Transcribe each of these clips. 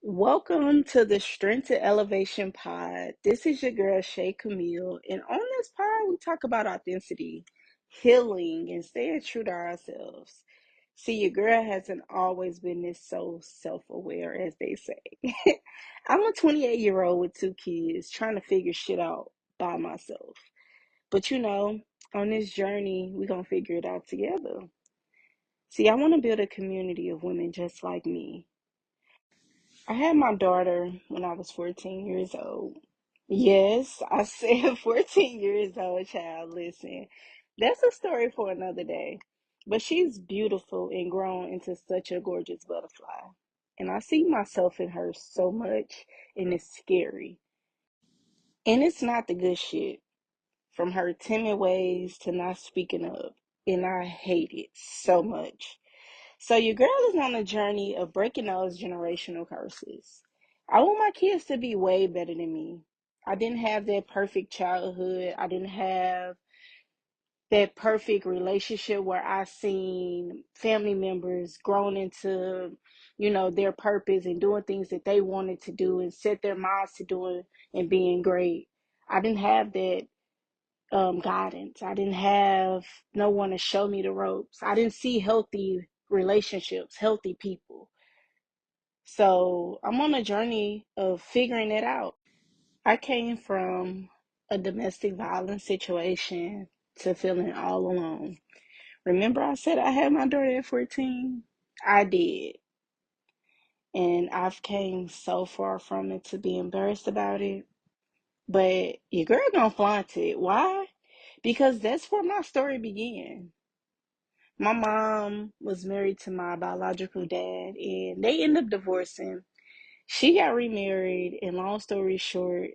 Welcome to the Strength to Elevation Pod. This is your girl Shay Camille, and on this pod, we talk about authenticity, healing, and staying true to ourselves. See, your girl hasn't always been this so self-aware, as they say. I'm a 28-year-old with two kids trying to figure shit out by myself. But on this journey, we're gonna figure it out together. See, I want to build a community of women just like me. I had my daughter when I was 14 years old. Yes, I said 14 years old, child. Listen, that's a story for another day. But she's beautiful and grown into such a gorgeous butterfly. And I see myself in her so much, and it's scary. And it's not the good shit, from her timid ways to not speaking up. And I hate it so much. So your girl is on a journey of breaking those generational curses. I want my kids to be way better than me. I didn't have that perfect childhood. I didn't have that perfect relationship where I seen family members grown into, their purpose and doing things that they wanted to do and set their minds to doing and being great. I didn't have that guidance. I didn't have no one to show me the ropes. I didn't see healthy relationships, healthy people. So I'm on a journey of figuring it out. I came from a domestic violence situation to feeling all alone. Remember, I said I had my daughter at 14? I did. And I've came so far from it to be embarrassed about it. But your girl gonna flaunt it. Why? Because that's where my story began. My mom was married to my biological dad, and they ended up divorcing. She got remarried, and long story short,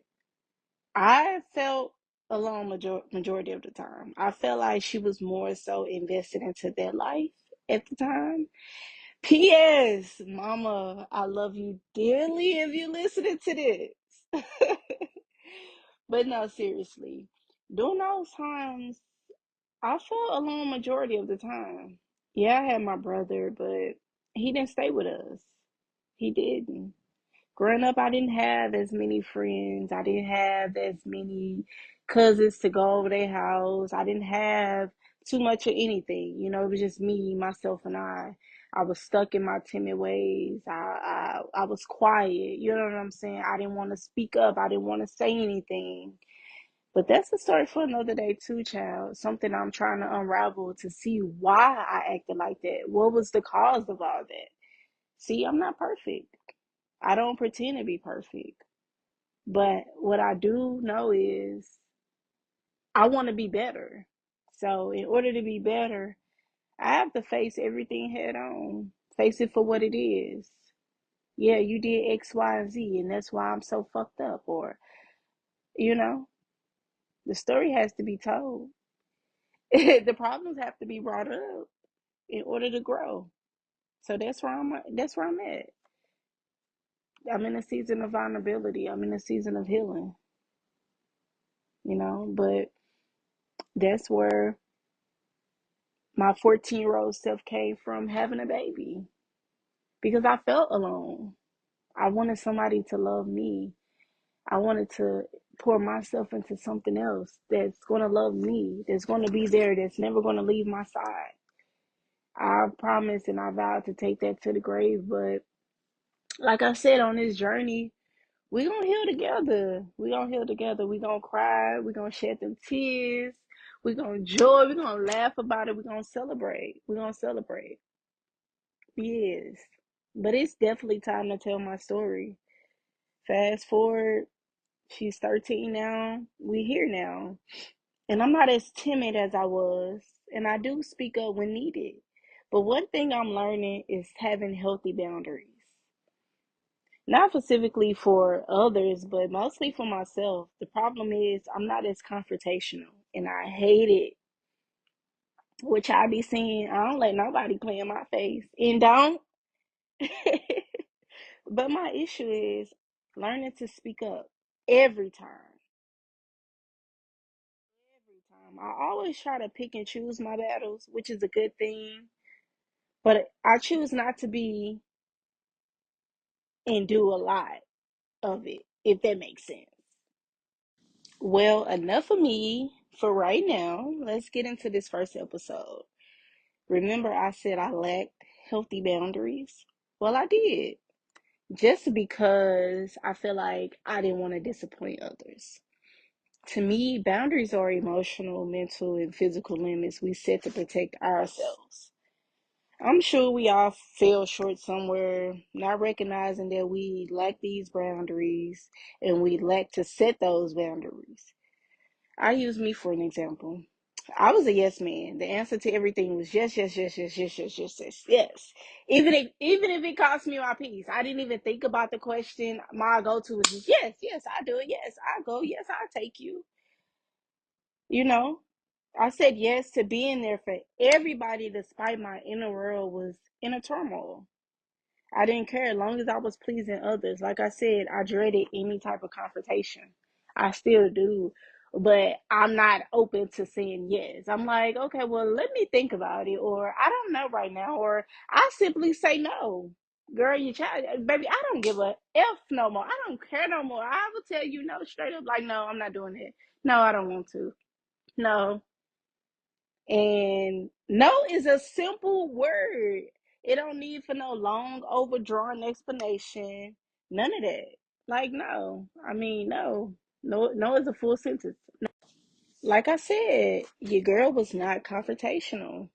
I felt alone majority of the time. I felt like she was more so invested into their life at the time. P.S. Mama, I love you dearly if you're listening to this. But no, seriously, during those times, I felt alone majority of the time. Yeah, I had my brother, but he didn't stay with us. He didn't. Growing up, I didn't have as many friends. I didn't have as many cousins to go over their house. I didn't have too much of anything. It was just me, myself, and I. I was stuck in my timid ways. I was quiet. You know what I'm saying? I didn't want to speak up. I didn't want to say anything. But that's a story for another day too, child. Something I'm trying to unravel to see why I acted like that. What was the cause of all that? See, I'm not perfect. I don't pretend to be perfect. But what I do know is I want to be better. So in order to be better, I have to face everything head on. Face it for what it is. Yeah, you did X, Y, and Z, and that's why I'm so fucked up. Or, you know, the story has to be told. The problems have to be brought up in order to grow. So that's where I'm at. I'm in a season of vulnerability. I'm in a season of healing, but that's where my 14-year-old self came from, having a baby, because I felt alone. I wanted somebody to love me. I wanted to pour myself into something else that's going to love me, that's going to be there, that's never going to leave my side. I promised and I vowed to take that to the grave, but like I said, on this journey, we gonna heal together. We gonna heal together. We gonna cry. We gonna shed them tears. We gonna joy. We gonna laugh about it. We gonna celebrate. We gonna celebrate. Yes, but it's definitely time to tell my story. Fast forward, she's 13 now. We here now, and I'm not as timid as I was, and I do speak up when needed. But one thing I'm learning is having healthy boundaries. Not specifically for others, but mostly for myself. The problem is I'm not as confrontational and I hate it. Which I be seeing, I don't let nobody play in my face. And don't. But my issue is learning to speak up every time. Every time. I always try to pick and choose my battles, which is a good thing. But I choose not to be and do a lot of it, if that makes sense. Well, enough of me for right now. Let's get into this first episode. Remember, I said I lacked healthy boundaries? Well, I did. Just because I feel like I didn't want to disappoint others. To me, boundaries are emotional, mental, and physical limits we set to protect ourselves. I'm sure we all fell short somewhere, not recognizing that we lack these boundaries and we lack to set those boundaries. I use me for an example. I was a yes man. The answer to everything was yes, yes, yes, yes, yes, yes, yes, yes, yes. Even if it cost me my peace, I didn't even think about the question. My go to was just, yes, yes, I do it. Yes, I go. Yes, I take you. You know, I said yes to being there for everybody, despite my inner world was in a turmoil. I didn't care as long as I was pleasing others. Like I said, I dreaded any type of confrontation. I still do. But I'm not open to saying yes. I'm like, okay, well, let me think about it. Or I don't know right now. Or I simply say no. Girl, you child, baby, I don't give a F no more. I don't care no more. I will tell you no straight up, like, no, I'm not doing it. No, I don't want to. No. And no is a simple word. It don't need for no long, overdrawn explanation. None of that. Like no. I mean no. No, no is a full sentence. Like I said, your girl was not confrontational.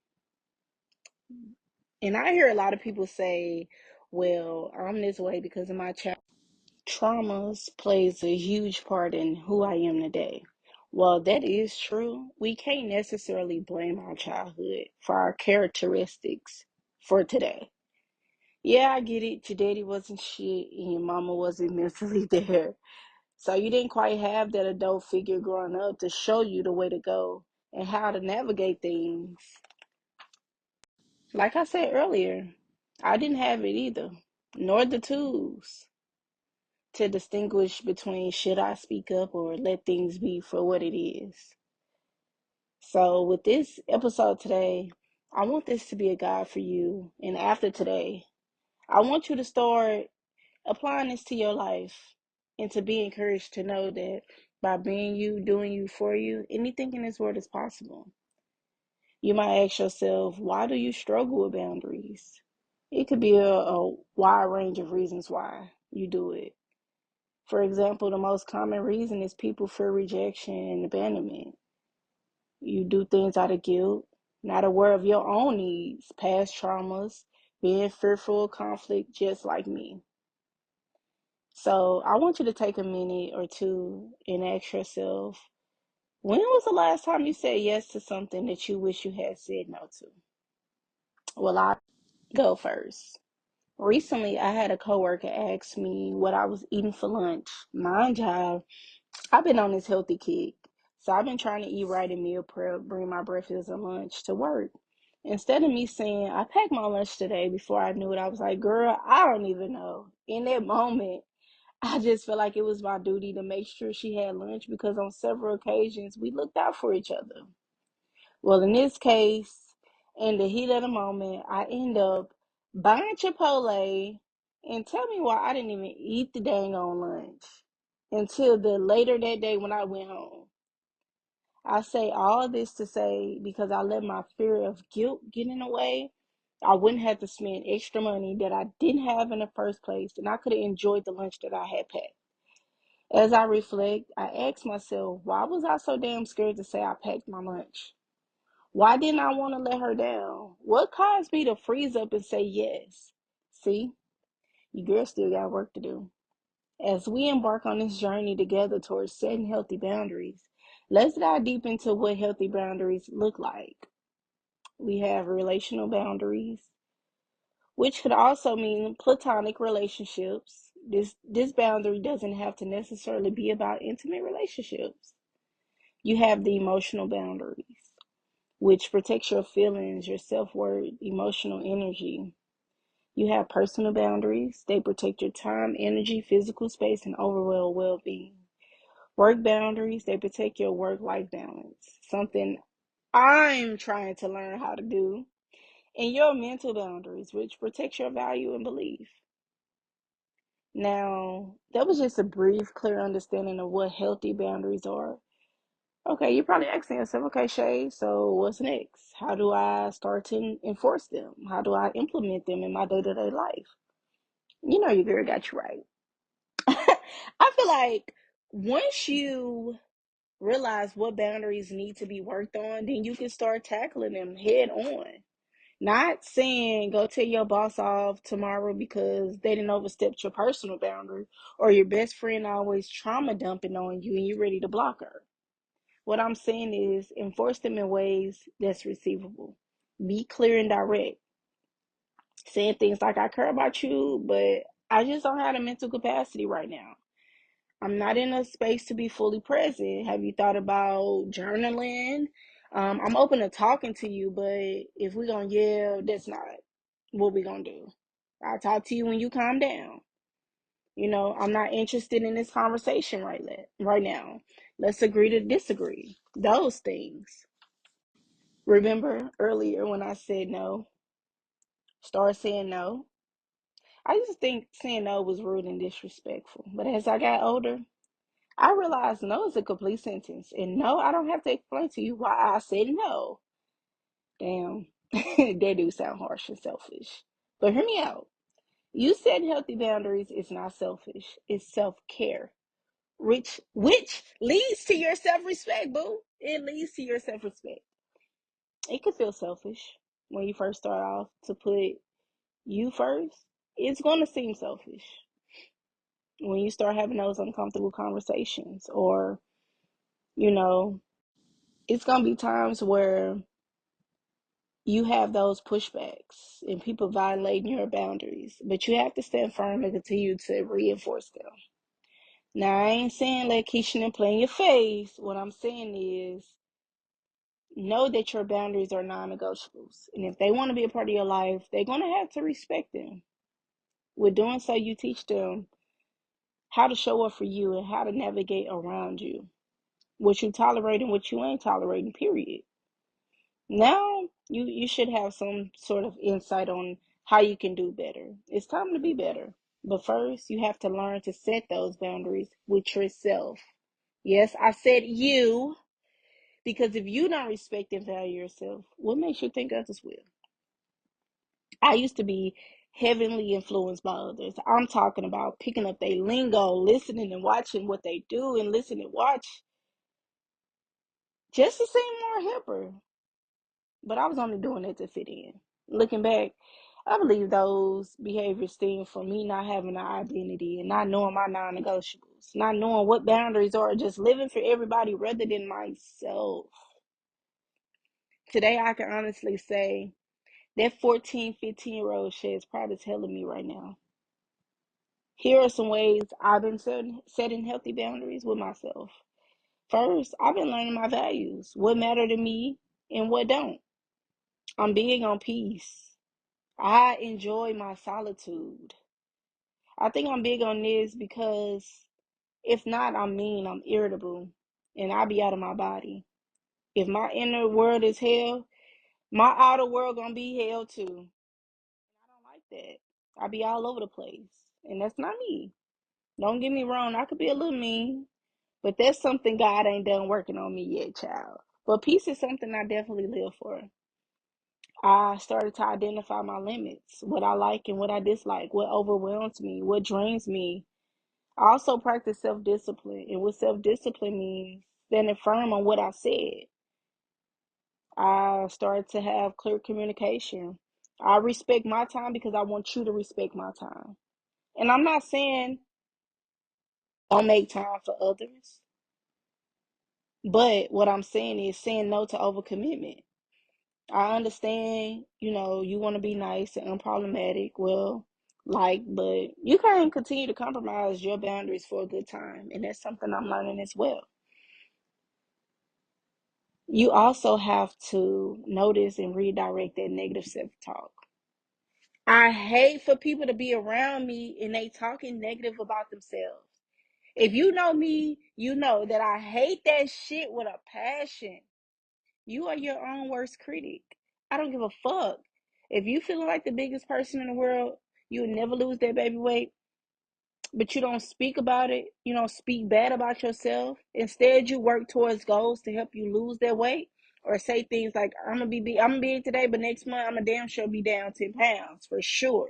And I hear a lot of people say, well, I'm this way because of my child traumas plays a huge part in who I am today. Well, that is true. We can't necessarily blame our childhood for our characteristics for today. Yeah, I get it. Your daddy wasn't shit and your mama wasn't mentally there. So you didn't quite have that adult figure growing up to show you the way to go and how to navigate things. Like I said earlier, I didn't have it either, nor the tools to distinguish between should I speak up or let things be for what it is. So, with this episode today, I want this to be a guide for you. And after today, I want you to start applying this to your life and to be encouraged to know that by being you, doing you for you, anything in this world is possible. You might ask yourself, why do you struggle with boundaries? It could be a wide range of reasons why you do it. For example, the most common reason is people fear rejection and abandonment. You do things out of guilt, not aware of your own needs, past traumas, being fearful of conflict, just like me. So I want you to take a minute or two and ask yourself, when was the last time you said yes to something that you wish you had said no to? Well, I go first. Recently, I had a coworker ask me what I was eating for lunch. Mind you, I've been on this healthy kick. So I've been trying to eat right and meal prep, bring my breakfast and lunch to work. Instead of me saying, I packed my lunch today before I knew it, I was like, girl, I don't even know. In that moment, I just felt like it was my duty to make sure she had lunch because on several occasions we looked out for each other. Well, in this case, in the heat of the moment, I end up buying Chipotle and tell me why I didn't even eat the dang on lunch until the later that day when I went home. I say all this to say because I let my fear of guilt get in the way. I wouldn't have to spend extra money that I didn't have in the first place, and I could have enjoyed the lunch that I had packed. As I reflect, I ask myself, why was I so damn scared to say I packed my lunch? Why didn't I want to let her down? What caused me to freeze up and say yes? See, you girls still got work to do. As we embark on this journey together towards setting healthy boundaries, let's dive deep into what healthy boundaries look like. We have relational boundaries, which could also mean platonic relationships. This boundary doesn't have to necessarily be about intimate relationships. You have the emotional boundaries, which protects your feelings, your self-worth, emotional energy. You have personal boundaries. They protect your time, energy, physical space, and overall well-being. Work boundaries, they protect your work-life balance, something I'm trying to learn how to do. And your mental boundaries, which protects your value and belief. Now, that was just a brief, clear understanding of what healthy boundaries are. Okay, you're probably asking yourself, okay, Shay, so what's next? How do I start to enforce them? How do I implement them in my day to day life? You know, your girl got you right. I feel like once you realize what boundaries need to be worked on, then you can start tackling them head on. Not saying go tell your boss off tomorrow because they didn't overstep your personal boundary, or your best friend always trauma dumping on you and you're ready to block her. What I'm saying is enforce them in ways that's receivable. Be clear and direct. Saying things like, I care about you, but I just don't have the mental capacity right now. I'm not in a space to be fully present. Have you thought about journaling? I'm open to talking to you, but if we're going to yell, that's not what we're going to do. I'll talk to you when you calm down. You know, I'm not interested in this conversation right now. Let's agree to disagree. Those things. Remember earlier when I said no? Start saying no. I used to think saying no was rude and disrespectful. But as I got older, I realized no is a complete sentence. And no, I don't have to explain to you why I said no. Damn, that do sound harsh and selfish. But hear me out. You said healthy boundaries is not selfish, it's self care. Which leads to your self respect, boo. It leads to your self respect. It could feel selfish when you first start off to put you first. It's gonna seem selfish when you start having those uncomfortable conversations, or you know, it's gonna be times where you have those pushbacks and people violating your boundaries, but you have to stand firm and continue to reinforce them. Now, I ain't saying let Keisha play in your face. What I'm saying is know that your boundaries are non-negotiables. And if they want to be a part of your life, they're going to have to respect them. With doing so, you teach them how to show up for you and how to navigate around you. What you tolerate and what you ain't tolerating, period. Now you should have some sort of insight on how you can do better. It's time to be better. But first, you have to learn to set those boundaries with yourself. Yes, I said you, because if you don't respect and value yourself, what makes you think others will? I used to be heavily influenced by others. I'm talking about picking up their lingo, listening and watching what they do, and listen and watch just to seem more hipper. But I was only doing it to fit in. Looking back, I believe those behaviors stem from me not having an identity and not knowing my non negotiables, not knowing what boundaries are, just living for everybody rather than myself. Today, I can honestly say that 14, 15-year-old shit is proud as hell of me right now. Here are some ways I've been setting healthy boundaries with myself. First, I've been learning my values, what matter to me and what don't. I'm big on peace. I enjoy my solitude. I think I'm big on this because if not, I'm mean, I'm irritable, and I be out of my body. If my inner world is hell, my outer world gonna be hell too. I don't like that. I be all over the place, and that's not me. Don't get me wrong, I could be a little mean, but that's something God ain't done working on me yet, child. But peace is something I definitely live for. I started to identify my limits, what I like and what I dislike, what overwhelms me, what drains me. I also practice self discipline, and what self discipline means standing firm on what I said. I started to have clear communication. I respect my time because I want you to respect my time. And I'm not saying don't make time for others, but what I'm saying is saying no to overcommitment. I understand, you want to be nice and unproblematic. Well, but you can't continue to compromise your boundaries for a good time. And that's something I'm learning as well. You also have to notice and redirect that negative self talk. I hate for people to be around me and they talking negative about themselves. If you know me, you know that I hate that shit with a passion. You are your own worst critic. I don't give a fuck. If you feeling like the biggest person in the world, you will never lose that baby weight. but you don't speak about it. You don't speak bad about yourself. Instead, you work towards goals to help you lose that weight, or say things like, I'm gonna be big today, but next month I'm gonna damn sure be down 10 pounds for sure.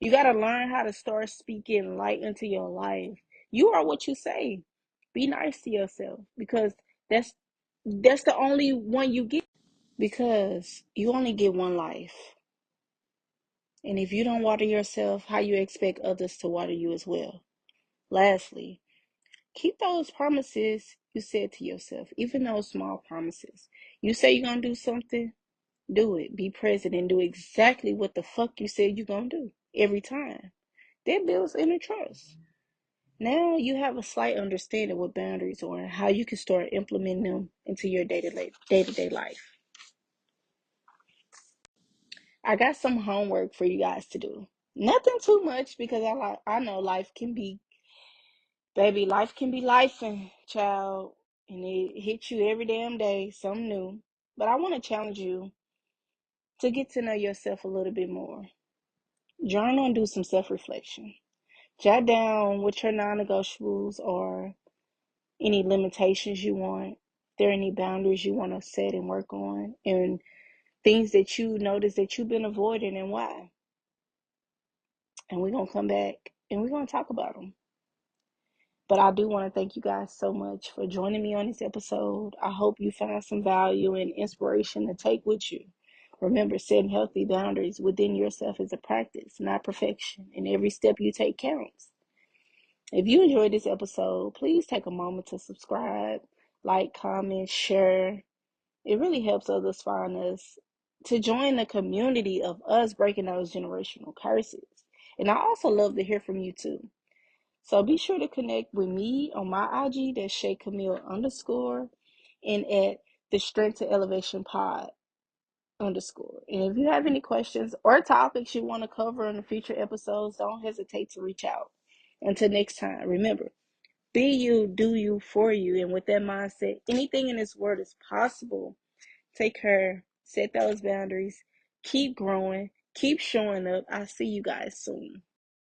You gotta learn how to start speaking light into your life. You are what you say. Be nice to yourself, because that's that's the only one you get. Because you only get one life. And if you don't water yourself, how you expect others to water you as well? Lastly, keep those promises you said to yourself, even those small promises. You say you're going to do something, do it. Be present and do exactly what the fuck you said you're going to do every time. That builds inner trust. Now you have a slight understanding what boundaries are and how you can start implementing them into your day-to-day life. I got some homework for you guys to do. Nothing too much, because I know life can be, baby, life can be life, and child, and it hits you every damn day, something new. But I want to challenge you to get to know yourself a little bit more. Journal and do some self-reflection. Jot down what your non-negotiables are, any limitations you want, if there are any boundaries you want to set and work on, and things that you notice that you've been avoiding and why. And we're going to come back and we're going to talk about them. But I do want to thank you guys so much for joining me on this episode. I hope you found some value and inspiration to take with you. Remember, setting healthy boundaries within yourself is a practice, not perfection, and every step you take counts. If you enjoyed this episode, please take a moment to subscribe, like, comment, share. It really helps others find us, to join the community of us breaking those generational curses. And I also love to hear from you too. So be sure to connect with me on my IG, that's Shay Camille _, and at the Strength to Elevation Pod _. And if you have any questions or topics you want to cover in the future episodes, don't hesitate to reach out. Until next time, remember, be you, do you, for you. And with that mindset, anything in this world is possible. Take care, set those boundaries, keep growing, keep showing up. I'll see you guys soon.